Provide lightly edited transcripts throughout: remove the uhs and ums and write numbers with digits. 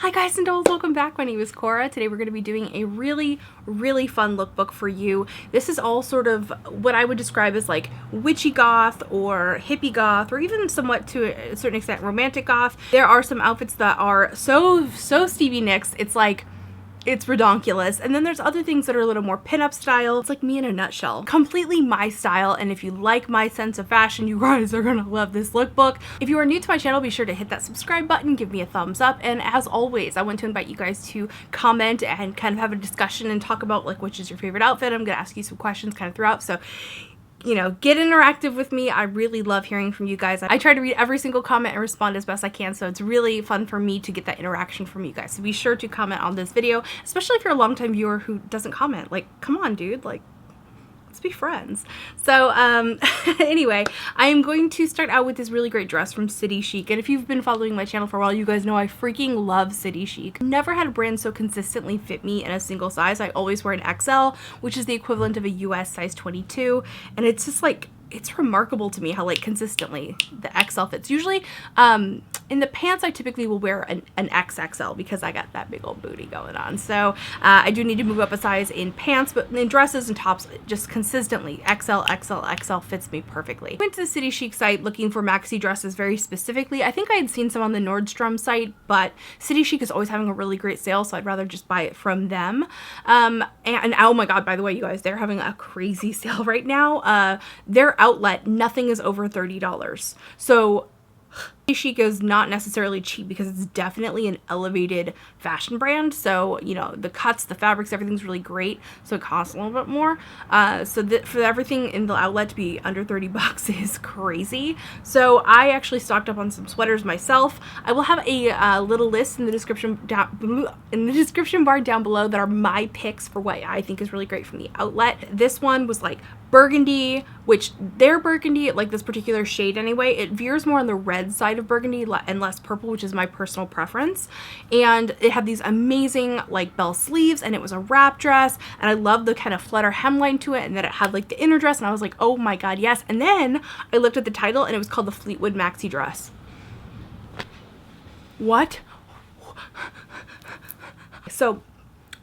Hi guys and dolls, welcome back. My name is Cora. Today we're going to be doing a really fun lookbook for you. This is all sort of what I would describe as like witchy goth or hippie goth, or even somewhat to a certain extent romantic goth. There are some outfits that are so Stevie Nicks, it's redonkulous. And then there's other things that are a little more pinup style. It's like me in a nutshell. Completely my style, and if you like my sense of fashion, you guys are gonna love this lookbook. If you are new to my channel, be sure to hit that subscribe button, give me a thumbs up, and as always, I want to invite you guys to comment and kind of have a discussion and talk about like which is your favorite outfit. I'm gonna ask you some questions kind of throughout, so you know, get interactive with me. I really love hearing from you guys. I try to read every single comment and respond as best I can, so it's really fun for me to get that interaction from you guys. So be sure to comment on this video, especially if you're a longtime viewer who doesn't comment. Like, come on, dude. Like, let's be friends. So anyway, I am going to start out with this really great dress from City Chic, and if you've been following my channel for a while, you guys know I freaking love City Chic. Never had a brand so consistently fit me in a single size. I always wear an XL, which is the equivalent of a US size 22, and it's just like, it's remarkable to me how like consistently the XL fits. Usually in the pants I typically will wear an XXL because I got that big old booty going on, so I do need to move up a size in pants, but in dresses and tops just consistently XL fits me perfectly. I went to the City Chic site looking for maxi dresses very specifically. I think I had seen some on the Nordstrom site, but City Chic is always having a really great sale, so I'd rather just buy it from them. And oh my god, by the way, you guys, they're having a crazy sale right now. Their outlet, nothing is over $30. So City Chic is not necessarily cheap because it's definitely an elevated fashion brand. So, you know, the cuts, the fabrics, everything's really great. So it costs a little bit more. So for everything in the outlet to be under 30 bucks is crazy. So I actually stocked up on some sweaters myself. I will have a little list in the description bar down below that are my picks for what I think is really great from the outlet. This one was like burgundy, which their burgundy, like this particular shade anyway, it veers more on the red side of burgundy and less purple, which is my personal preference. And it had these amazing like bell sleeves, and it was a wrap dress, and I love the kind of flutter hemline to it, and then it had like the inner dress, and I was like, oh my god, yes. And then I looked at the title, and it was called the Fleetwood maxi dress. What? So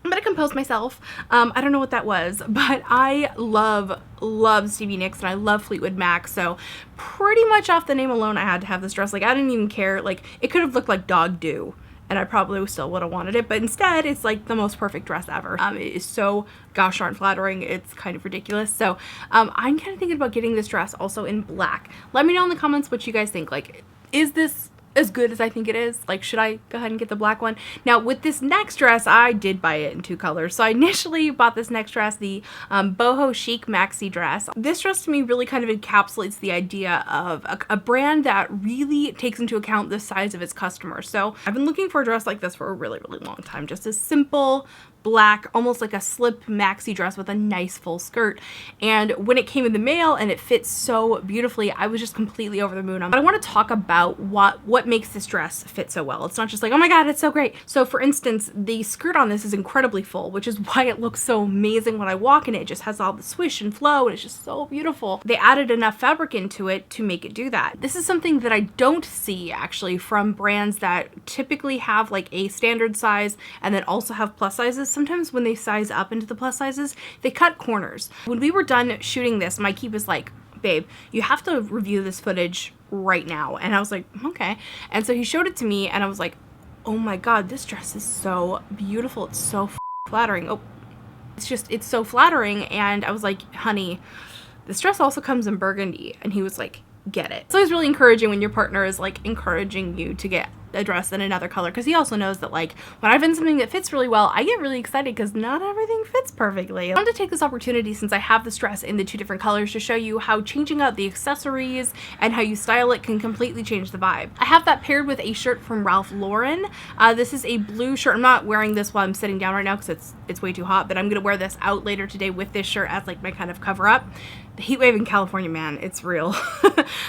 I'm gonna compose myself. I don't know what that was, but I love Stevie Nicks, and I love Fleetwood Mac, so pretty much off the name alone I had to have this dress. Like, I didn't even care. Like, it could have looked like Dog Do, and I probably still would have wanted it, but instead it's like the most perfect dress ever. It is so gosh darn flattering, it's kind of ridiculous. So I'm kind of thinking about getting this dress also in black. Let me know in the comments what you guys think. Like, is this as good as I think it is? Like, should I go ahead and get the black one? Now with this next dress, I did buy it in two colors. So I initially bought this next dress, the Boho Chic maxi dress. This dress to me really kind of encapsulates the idea of a brand that really takes into account the size of its customers. So I've been looking for a dress like this for a really long time. Just a simple black, almost like a slip maxi dress with a nice full skirt. And when it came in the mail and it fits so beautifully, I was just completely over the moon. But I want to talk about what makes this dress fit so well. It's not just like, oh my god, it's so great. So for instance, the skirt on this is incredibly full, which is why it looks so amazing when I walk in it. It just has all the swish and flow, and it's just so beautiful. They added enough fabric into it to make it do that. This is something that I don't see actually from brands that typically have like a standard size and then also have plus sizes. Sometimes when they size up into the plus sizes, they cut corners. When we were done shooting this, my keep was like, babe, you have to review this footage right now. And I was like, okay. And so he showed it to me, and I was like, oh my god, this dress is so beautiful. It's so flattering. Oh, it's so flattering. And I was like, honey, this dress also comes in burgundy. And he was like, get it. So it's really encouraging when your partner is like encouraging you to get a dress in another color, because he also knows that like when I find something that fits really well, I get really excited because not everything fits perfectly. I wanted to take this opportunity, since I have this dress in the two different colors, to show you how changing out the accessories and how you style it can completely change the vibe. I have that paired with a shirt from Ralph Lauren. This is a blue shirt. I'm not wearing this while I'm sitting down right now because it's way too hot, but I'm gonna wear this out later today with this shirt as like my kind of cover up. the heat wave in California, man, it's real.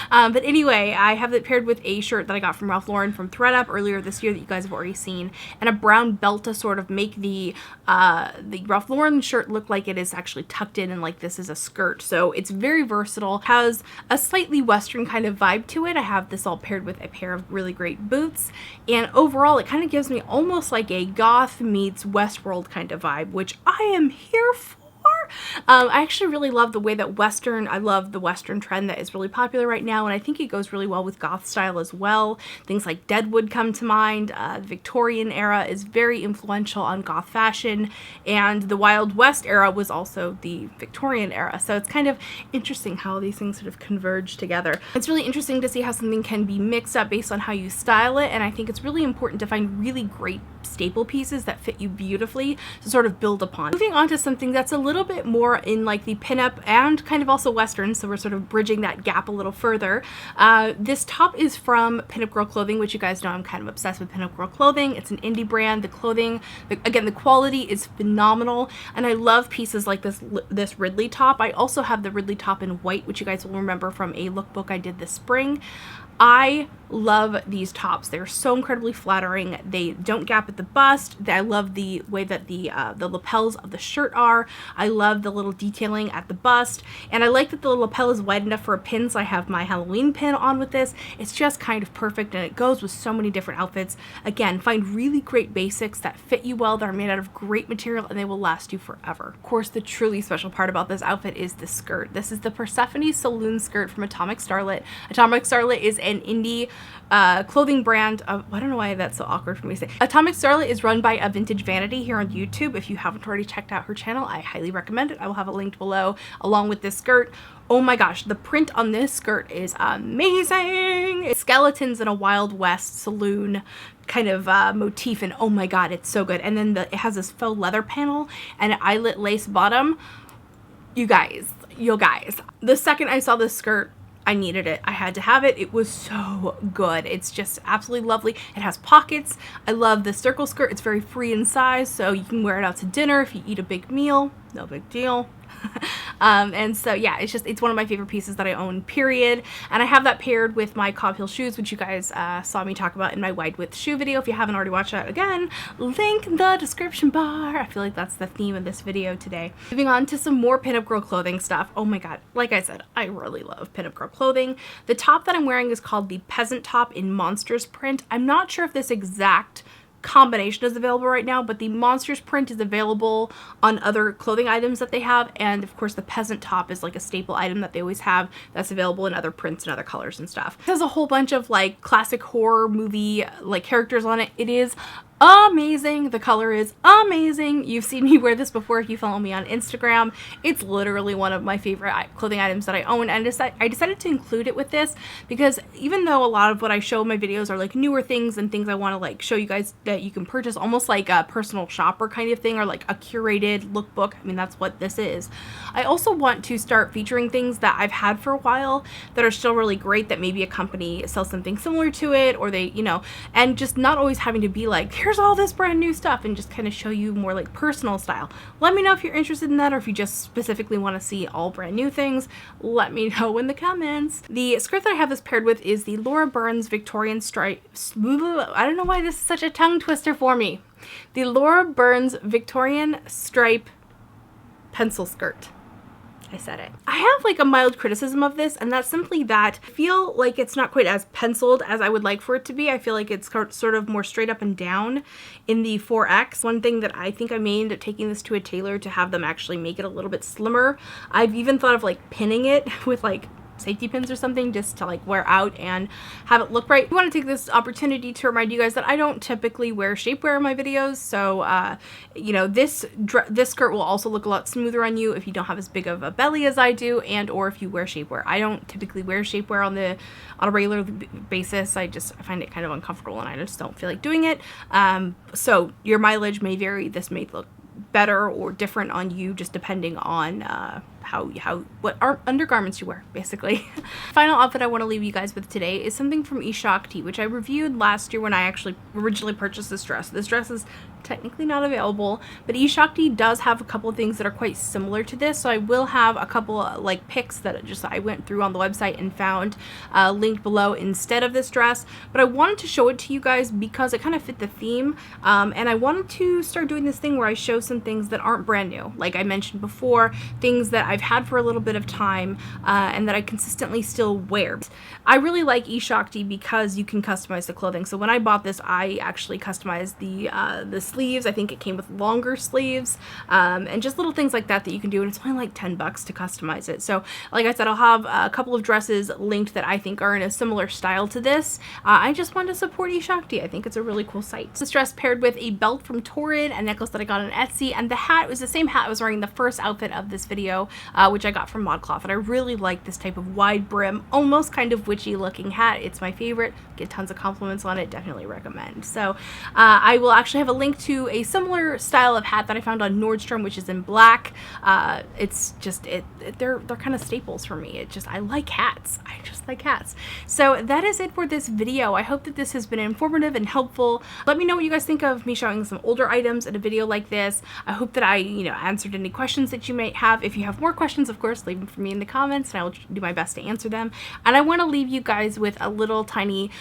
But anyway, I have it paired with a shirt that I got from Ralph Lauren from ThredUp earlier this year that you guys have already seen, and a brown belt to sort of make the Ralph Lauren shirt look like it is actually tucked in and like this is a skirt. So it's very versatile, has a slightly Western kind of vibe to it. I have this all paired with a pair of really great boots, and overall it kind of gives me almost like a goth meets Westworld kind of vibe, which I am here for. I actually really love the way that I love the Western trend that is really popular right now, and I think it goes really well with goth style as well. Things like Deadwood come to mind. The Victorian era is very influential on goth fashion, and the Wild West era was also the Victorian era. So it's kind of interesting how these things sort of converge together. It's really interesting to see how something can be mixed up based on how you style it, and I think it's really important to find really great staple pieces that fit you beautifully to sort of build upon. Moving on to something that's a little bit more in like the pinup and kind of also Western, so we're sort of bridging that gap a little further. This top is from Pinup Girl Clothing, which you guys know I'm kind of obsessed with Pinup Girl Clothing. It's an indie brand. The clothing, again, the quality is phenomenal, and I love pieces like this Ridley top. I also have the Ridley top in white, which you guys will remember from a lookbook I did this spring. I love these tops. They're so incredibly flattering. They don't gap at the bust. I love the way that the lapels of the shirt are. I love the little detailing at the bust, and I like that the lapel is wide enough for a pin, so I have my Halloween pin on with this. It's just kind of perfect, and it goes with so many different outfits. Again, find really great basics that fit you well, that are made out of great material, and they will last you forever. Of course, the truly special part about this outfit is the skirt. This is the Persephone Saloon skirt from Atomic Starlet. Atomic Starlet is an indie clothing brand of, I don't know why that's so awkward for me to say. Atomic Starlet is run by a Vintage Vanity here on YouTube. If you haven't already checked out her channel, I highly recommend it. I will have it linked below along with this skirt. Oh my gosh, the print on this skirt is amazing. It's skeletons in a Wild West saloon kind of motif, and oh my god, it's so good. And then it has this faux leather panel and an eyelet lace bottom. You guys, the second I saw this skirt, I needed it. I had to have it. It was so good. It's just absolutely lovely. It has pockets. I love the circle skirt. It's very free in size, so you can wear it out to dinner if you eat a big meal. No big deal. And so yeah, it's one of my favorite pieces that I own, period. And I have that paired with my cob heel shoes, which you guys saw me talk about in my wide width shoe video. If you haven't already watched that, again, link in the description bar. I feel like that's the theme of this video today. Moving on to some more Pinup Girl Clothing stuff. Oh my god, like I said, I really love Pinup Girl Clothing. The top that I'm wearing is called the Peasant top in Monsters print. I'm not sure if this exact combination is available right now, but the Monsters print is available on other clothing items that they have, and of course the Peasant top is like a staple item that they always have that's available in other prints and other colors and stuff. It has a whole bunch of like classic horror movie like characters on it. It is amazing. The color is amazing. You've seen me wear this before if you follow me on Instagram. It's literally one of my favorite clothing items that I own, and I decided to include it with this because even though a lot of what I show in my videos are like newer things and things I want to like show you guys that you can purchase, almost like a personal shopper kind of thing, or like a curated lookbook. I mean, that's what this is. I also want to start featuring things that I've had for a while that are still really great, that maybe a company sells something similar to it, or they, you know, and just not always having to be like, here's all this brand new stuff, and just kind of show you more like personal style. Let me know if you're interested in that, or if you just specifically want to see all brand new things. Let me know in the comments. The skirt that I have this paired with is the Laura Burns Victorian stripe. I don't know why this is such a tongue twister for me. The Laura Burns Victorian stripe pencil skirt. I said it. I have like a mild criticism of this, and that's simply that I feel like it's not quite as penciled as I would like for it to be. I feel like it's sort of more straight up and down in the 4X. One thing that I think I may end up taking this to a tailor to have them actually make it a little bit slimmer. I've even thought of like pinning it with like safety pins or something just to like wear out and have it look right. I want to take this opportunity to remind you guys that I don't typically wear shapewear in my videos, so you know, this skirt will also look a lot smoother on you if you don't have as big of a belly as I do, and or if you wear shapewear. I don't typically wear shapewear on a regular basis. I find it kind of uncomfortable, and I just don't feel like doing it. So your mileage may vary. This may look better or different on you just depending on what undergarments you wear, basically. Final outfit I want to leave you guys with today is something from Eshakti, which I reviewed last year when I actually originally purchased this dress. This dress is technically not available, but Eshakti does have a couple of things that are quite similar to this, so I will have a couple like pics that I went through on the website and found linked below instead of this dress. But I wanted to show it to you guys because it kind of fit the theme, and I wanted to start doing this thing where I show some things that aren't brand new, like I mentioned before, things that I've had for a little bit of time and that I consistently still wear. I really like Eshakti because you can customize the clothing. So when I bought this, I actually customized the sleeves. I think it came with longer sleeves, and just little things like that you can do, and it's only like $10 to customize it. So like I said, I'll have a couple of dresses linked that I think are in a similar style to this. I just wanted to support Eshakti. I think it's a really cool site. This dress paired with a belt from Torrid, a necklace that I got on Etsy, and the hat was the same hat I was wearing the first outfit of this video, which I got from ModCloth, and I really like this type of wide brim, almost kind of witchy looking hat. It's my favorite. Get tons of compliments on it. Definitely recommend. So I will actually have a link to a similar style of hat that I found on Nordstrom, which is in black. It's just they're kind of staples for me. I like hats. I just like hats. So that is it for this video. I hope that this has been informative and helpful. Let me know what you guys think of me showing some older items in a video like this. I hope that I answered any questions that you might have. If you have more questions, of course, leave them for me in the comments and I will do my best to answer them. And I want to leave you guys with a little tiny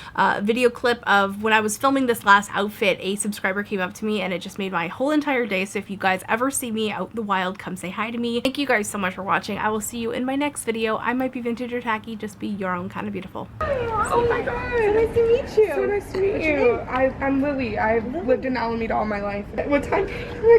video clip of when I was filming this last outfit. A subscriber came up to me and it just made my whole entire day. So if you guys ever see me out in the wild, come say hi to me. Thank you guys so much for watching. I will see you in my next video. I might be Vintageortacky. Just be your own kind of beautiful. Oh my god, so nice to meet you. So nice to meet you. I'm Lily. I've lived in Alameda all my life. What time? Oh my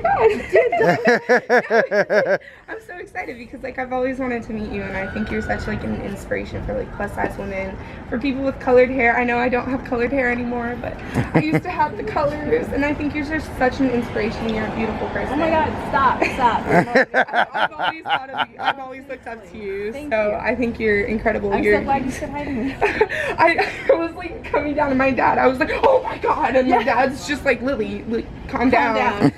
god. I'm so excited because like I've always wanted to meet you, and I think you're such like an inspiration for like plus size women, for people with colored hair. I know I don't have colored hair anymore, but I used to have the colors, and I think you're just such an inspiration. You're a beautiful person. Oh my god, stop. I've always thought of you. I've always looked up to you. Thank you. I think you're incredible. I'm so glad you said hi to me. I was like coming down to my dad. I was like, oh my god, and my dad's just like, Lily, calm down.